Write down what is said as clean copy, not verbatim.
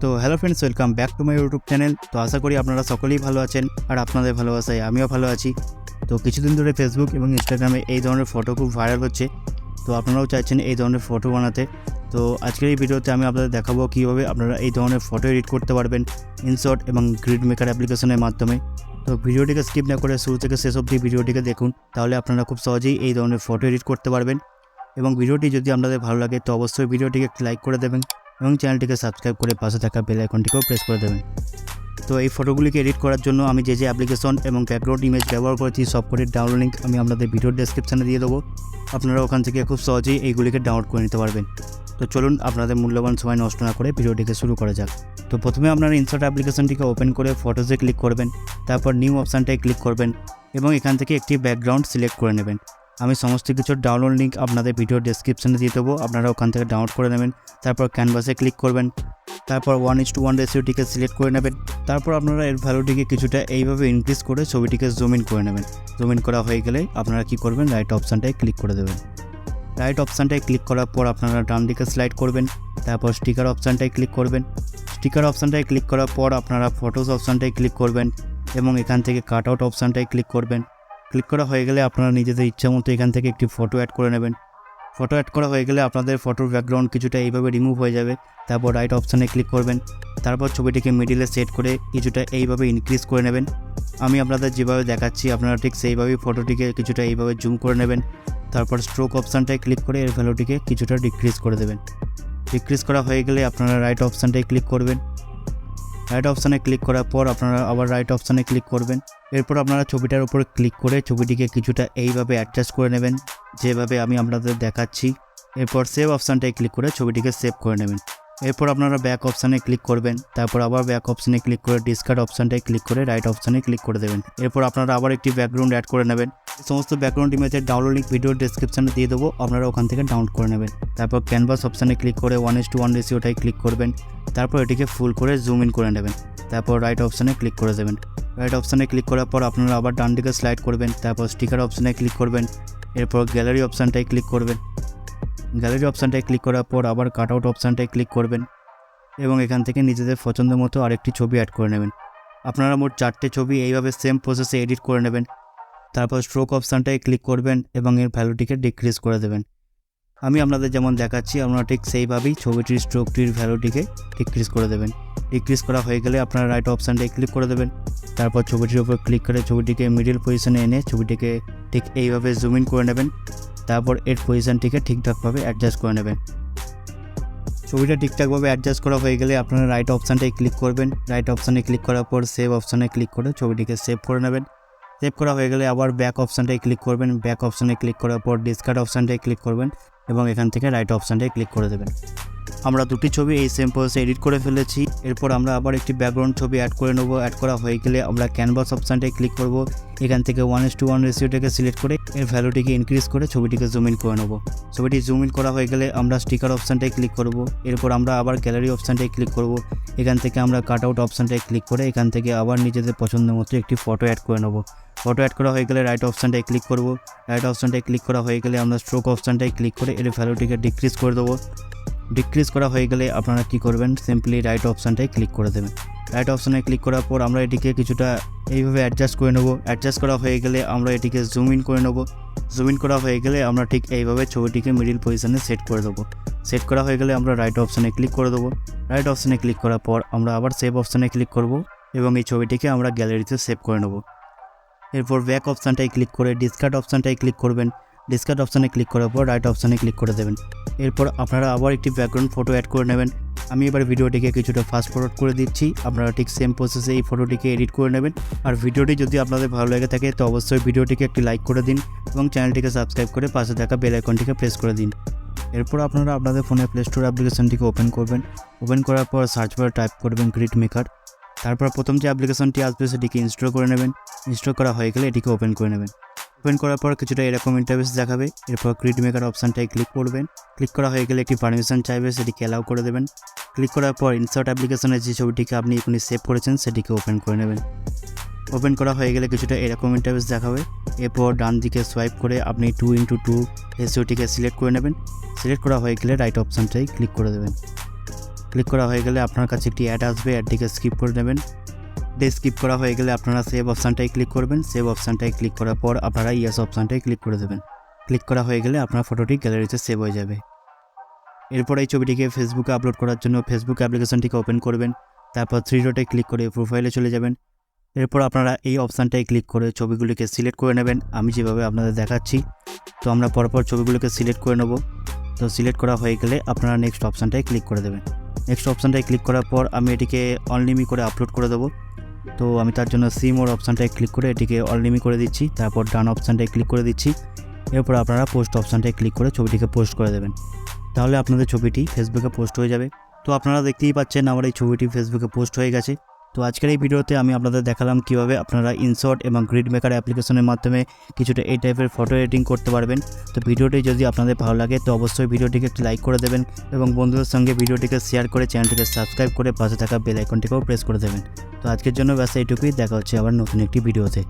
তো hello friends, welcome back to my YouTube channel. তো আশা করি আপনারা সকলেই ভালো আছেন আর আপনাদের ভালোবাসায় আমিও ভালো আছি। তো কিছুদিন ধরে ফেসবুক এবং ইনস্টাগ্রামে এই ধরনের ফটো খুব ভাইরাল হচ্ছে। তো আপনারাও চাইছেন এই ধরনের ফটো বানাতে। তো আজকের এই ভিডিওতে আমি আপনাদের দেখাবো কীভাবে আপনারা এই ধরনের ফটো এডিট করতে পারবেন ইনশট এবং গ্রিড মেকার অ্যাপ্লিকেশনের মাধ্যমে। তো ভিডিওটিকে স্কিপ না করে শুরু থেকে শেষ অবধি ভিডিওটিকে দেখুন, তাহলে আপনারা খুব সহজেই এই ধরনের ফটো এডিট করতে পারবেন। এবং ভিডিওটি যদি আপনাদের ভালো লাগে তো অবশ্যই ভিডিওটিকে একটি লাইক করে দেবেন এবং চ্যানেলটিকে সাবস্ক্রাইব করে পাশে থাকা বেল আইকনটিকেও প্রেস করে দেবেন। তো এই ফটোগুলিকে এডিট করার জন্য আমি যে অ্যাপ্লিকেশন এবং ব্যাকগ্রাউন্ড ইমেজ ব্যবহার করেছি সবকটির ডাউনলোড লিঙ্ক আমি আপনাদের ভিডিওর ডেসক্রিপশানে দিয়ে দেবো। আপনারা ওখান থেকে খুব সহজেই এইগুলিকে ডাউনলোড করে নিতে পারবেন। তো চলুন আপনাদের মূল্যবান সময় নষ্ট না করে ভিডিওটিকে শুরু করা যাক। তো প্রথমে আপনারা ইনশট অ্যাপ্লিকেশনটিকে ওপেন করে ফটোসে ক্লিক করবেন, তারপর নিউ অপশানটায় ক্লিক করবেন এবং এখান থেকে একটি ব্যাকগ্রাউন্ড সিলেক্ট করে নেবেন। আমি সমস্ত কিছুর ডাউনলোড লিঙ্ক আপনাদের ভিডিও ডেসক্রিপশানে দিয়ে দেবো, আপনারা ওখান থেকে ডাউনলোড করে নেবেন। তারপর ক্যানভাসে ক্লিক করবেন, তারপর 1:1 রেশিওটিকে সিলেক্ট করে নেবেন। তারপর আপনারা এর ভ্যালুটিকে কিছুটা এইভাবে ইনক্রিজ করে ছবিটিকে জুম ইন করে নেবেন। জুম ইন করা হয়ে গেলে আপনারা কি করবেন, রাইট অপশানটায় ক্লিক করে দেবেন। রাইট অপশানটায় ক্লিক করার পর আপনারা ডান দিকে স্লাইড করবেন, তারপর স্টিকার অপশানটায় ক্লিক করবেন। স্টিকার অপশানটায় ক্লিক করার পর আপনারা ফটোস অপশানটায় ক্লিক করবেন এবং এখান থেকে কাট আউট অপশানটায় ক্লিক করবেন। ক্লিক করা হয়ে গেলে আপনারা নিজেদের ইচ্ছা মতো এখান থেকে একটি ফটো অ্যাড করে নেবেন। ফটো অ্যাড করা হয়ে গেলে আপনাদের ফটোর ব্যাকগ্রাউন্ড কিছুটা এইভাবে রিমুভ হয়ে যাবে। তারপর রাইট অপশানে ক্লিক করবেন, তারপর ছবিটিকে মিডিলে সেট করে কিছুটা এইভাবে ইনক্রিজ করে নেবেন। আমি আপনাদের যেভাবে দেখাচ্ছি আপনারা ঠিক সেইভাবেই ফটোটিকে কিছুটা এইভাবে জুম করে নেবেন। তারপর স্ট্রোক অপশানটায় ক্লিক করে এর ভ্যালুটিকে কিছুটা ডিক্রিজ করে দেবেন। ডিক্রিজ করা হয়ে গেলে আপনারা রাইট অপশানটায় ক্লিক করবেন। রাইট অপশানে ক্লিক করার পর আপনারা আবার রাইট অপশানে ক্লিক করবেন। এরপর আপনারা ছবিটার উপর ক্লিক করে ছবিটিকে কিছুটা এইভাবে অ্যাডজাস্ট করে নেবেন, যেভাবে আমি আপনাদের দেখাচ্ছি। এরপর সেভ অপশানটায় ক্লিক করে ছবিটিকে সেভ করে নেবেন। এরপর আপনারা ব্যাক অপশানে ক্লিক করবেন, তারপর আবার ব্যাক অপশানে ক্লিক করে ডিসকার্ড অপশানটায় ক্লিক করে রাইট অপশানে ক্লিক করে দেবেন। এরপর আপনারা আবার একটি ব্যাকগ্রাউন্ড অ্যাড করে নেবেন। সমস্ত ব্যাকগ্রাউন্ড ইমেজের ডাউনলোড লিঙ্ক ভিডিওর ডেসক্রিপশানে দিয়ে দেবো, আপনারা ওখান থেকে ডাউনলোড করে নেবেন। তারপর ক্যানভাস অপশানে ক্লিক করে 1:1 রেশিওটায় ক্লিক করবেন, তারপর এটিকে ফুল করে জুম ইন করে নেবেন। তারপর রাইট অপশানে ক্লিক করে দেবেন। রাইট অপশানে ক্লিক করার পর আপনারা আবার ডান দিকে স্লাইড করবেন, তারপর স্টিকার অপশানে ক্লিক করবেন। এরপর গ্যালারি অপশানটায় ক্লিক করবেন। গ্যালারি অপশানটায় ক্লিক করার পর আবার কাট আউট অপশানটায় ক্লিক করবেন এবং এখান থেকে নিজেদের পছন্দ মতো আরেকটি ছবি অ্যাড করে নেবেন। আপনারা মোট 4টে ছবি এইভাবে সেম প্রসেসে এডিট করে নেবেন। তারপর স্ট্রোক অপশানটায় ক্লিক করবেন এবং এর ভ্যালুটিকে ডিক্রিজ করে দেবেন। আমি আপনাদের যেমন দেখাচ্ছি আপনারা ঠিক সেইভাবেই ছবিটির স্ট্রোকটির ভ্যালুটিকে ডিক্রিজ করে দেবেন। ডিক্রিজ করা হয়ে গেলে আপনারা রাইট অপশানটায় ক্লিক করে দেবেন। তারপর ছবিটির উপর ক্লিক করে ছবিটিকে মিডিল পজিশনে এনে ছবিটিকে ঠিক এইভাবে জুম ইন করে নেবেন। তারপর এর পজিশনটিকে ঠিকঠাকভাবে অ্যাডজাস্ট করে নেবেন। ছবিটা ঠিকঠাকভাবে অ্যাডজাস্ট করা হয়ে গেলে আপনারা রাইট অপশানটায় ক্লিক করবেন। রাইট অপশানে ক্লিক করার পর সেভ অপশানে ক্লিক করে ছবিটিকে সেভ করে নেবেন। সেভ করা হয়ে গেলে আবার ব্যাক অপশানটায় ক্লিক করবেন। ব্যাক অপশানে ক্লিক করার পর ডিসকার্ড অপশানটায় ক্লিক করবেন এবং এখান থেকে রাইট অপশানটায় ক্লিক করে দেবেন। আমরা দুটি ছবি এই সেম প্রসেসে এডিট করে ফেলেছি। এরপর আমরা আবার একটি ব্যাকগ্রাউন্ড ছবি অ্যাড করে নেব। অ্যাড করা হয়ে গেলে আমরা ক্যানভাস অপশানটায় ক্লিক করব। এখান থেকে 1:1 রেশিওটাকে সিলেক্ট করে এর ভ্যালুটিকে ইনক্রিজ করে ছবিটিকে জুম ইন করে নেব। ছবিটি জুম ইন করা হয়ে গেলে আমরা স্টিকার অপশানটায় ক্লিক করব। এরপর আমরা আবার গ্যালারি অপশানটায় ক্লিক করব। এখান থেকে আমরা কাট আউট অপশানটায় ক্লিক করে এখান থেকে আবার নিজেদের পছন্দ মতো একটি ফটো অ্যাড করে নেব। ফটো অ্যাড করা হয়ে গেলে রাইট অপশানটায় ক্লিক করব। রাইট অপশানটায় ক্লিক করা হয়ে গেলে আমরা স্ট্রোক অপশানটায় ক্লিক করে এর ভ্যালুটিকে ডিক্রিজ করে দেবো। ডিক্রিজ করা হয়ে গেলে আপনারা কী করবেন, সিম্পলি রাইট অপশানটায় ক্লিক করে দেবেন। রাইট অপশানে ক্লিক করার পর আমরা এটিকে কিছুটা এইভাবে অ্যাডজাস্ট করে নেব। অ্যাডজাস্ট করা হয়ে গেলে আমরা এটিকে জুম ইন করে নেব। জুম ইন করা হয়ে গেলে আমরা ঠিক এইভাবে ছবিটিকে মিডিল পজিশনে সেট করে দেবো। সেট করা হয়ে গেলে আমরা রাইট অপশানে ক্লিক করে দেবো। রাইট অপশানে ক্লিক করার পর আমরা আবার সেভ অপশানে ক্লিক করব এবং এই ছবিটিকে আমরা গ্যালারিতে সেভ করে নেব। এরপর ব্যাক অপশানটায় ক্লিক করে ডিসকার্ড অপশানটায় ক্লিক করবেন। ডিসকার্ড অপশানে ক্লিক করার পর রাইট অপশানে ক্লিক করে দেবেন। এরপর আপনারা আবার একটি ব্যাকগ্রাউন্ড ফটো অ্যাড করে নেবেন। আমি এবার ভিডিওটিকে কিছুটা ফাস্ট ফরওয়ার্ড করে দিচ্ছি, আপনারা ঠিক সেম প্রসেসে এই ফটোটিকে এডিট করে নেবেন। আর ভিডিওটি যদি আপনাদের ভালো লেগে থাকে তো অবশ্যই ভিডিওটিকে একটি লাইক করে দিন এবং চ্যানেলটিকে সাবস্ক্রাইব করে পাশে থাকা বেল আইকনটিকে প্রেস করে দিন। এরপর আপনারা আপনাদের ফোনে প্লে স্টোর অ্যাপ্লিকেশনটিকে ওপেন করবেন। ওপেন করার পর সার্চ বারে টাইপ করবেন গ্রিড মেকার। তারপর প্রথম যে অ্যাপ্লিকেশনটি আসবে সেটিকে ইনস্টল করে নেবেন। ইনস্টল করা হয়ে গেলে এটিকে ওপেন করে নেবেন। ওপেন করার পর কিছুটা এরকম ইন্টারফেস দেখাবে। এরপর গ্রিড মেকার অপশানটায় ক্লিক করবেন। ক্লিক করা হয়ে গেলে একটি পারমিশন চাইবে, সেটিকে অ্যালাউ করে দেবেন। ক্লিক করার পর ইনসার্ট অ্যাপ্লিকেশনের যে ছবিটিকে আপনি এখনই সেভ করেছেন সেটিকে ওপেন করে নেবেন। ওপেন করা হয়ে গেলে কিছুটা এরকম ইন্টারফেস দেখাবে। এরপর ডান দিকে সোয়াইপ করে আপনি 2:2 রেশিওটিকে সিলেক্ট করে নেবেন। সিলেক্ট করা হয়ে গেলে রাইট অপশানটাই ক্লিক করে দেবেন। ক্লিক করা হয়ে গেলে আপনার কাছে একটি অ্যাড আসবে, অ্যাডটিকে স্কিপ করে নেবেন। স্কিপ করা হয়ে গেলে আপনারা সেভ অপশানটাই ক্লিক করবেন। সেভ অপশানটাই ক্লিক করার পর আপনারা ইয়েস অপশানটাই ক্লিক করে দেবেন। ক্লিক করা হয়ে গেলে আপনার ফটোটি গ্যালারিতে সেভ হয়ে যাবে। এরপর এই ছবিটিকে ফেসবুকে আপলোড করার জন্য ফেসবুক অ্যাপ্লিকেশনটিকে ওপেন করবেন। তারপর 3 ডটে ক্লিক করে প্রোফাইলে চলে যাবেন। এরপর আপনারা এই অপশানটাই ক্লিক করে ছবিগুলিকে সিলেক্ট করে নেবেন, আমি যেভাবে আপনাদের দেখাচ্ছি। তো আমরা পরপর ছবিগুলোকে সিলেক্ট করে নেব। তো সিলেক্ট করা হয়ে গেলে আপনারা নেক্সট অপশানটাই ক্লিক করে দেবেন। নেক্সট অপশানটাই ক্লিক করার পর আমি এটিকে অনলিমি করে আপলোড করে দেবো। তো আমি তার জন্য সি মোর অপশানটায় ক্লিক করে এটিকে অনলিমি করে দিচ্ছি। তারপর ডান অপশানটায় ক্লিক করে দিচ্ছি। এরপর আপনারা পোস্ট অপশানটায় ক্লিক করে ছবিটিকে পোস্ট করে দেবেন। তাহলে আপনাদের ছবিটি ফেসবুকে পোস্ট হয়ে যাবে। তো আপনারা দেখতেই পাচ্ছেন আমার এই ছবিটি ফেসবুকে পোস্ট হয়ে গেছে। তো আজকের এই ভিডিওতে আমি আপনাদের দেখালাম কিভাবে আপনারা ইনশট এবং গ্রিড মেকার অ্যাপ্লিকেশনের মাধ্যমে কিছুটা এই টাইপের ফটো এডিটিং করতে পারবেন। তো ভিডিওটি যদি আপনাদের ভালো লাগে তো অবশ্যই ভিডিওটিকে একটি লাইক করে দেবেন এবং বন্ধুদের সঙ্গে ভিডিওটিকে শেয়ার করে চ্যানেলটিকে সাবস্ক্রাইব করে পাশে থাকা বেল আইকনটিকেও প্রেস করে দেবেন। তো আজকের জন্য ব্যাস এইটুকুই, দেখা হচ্ছে আবার নতুন একটি ভিডিওতে।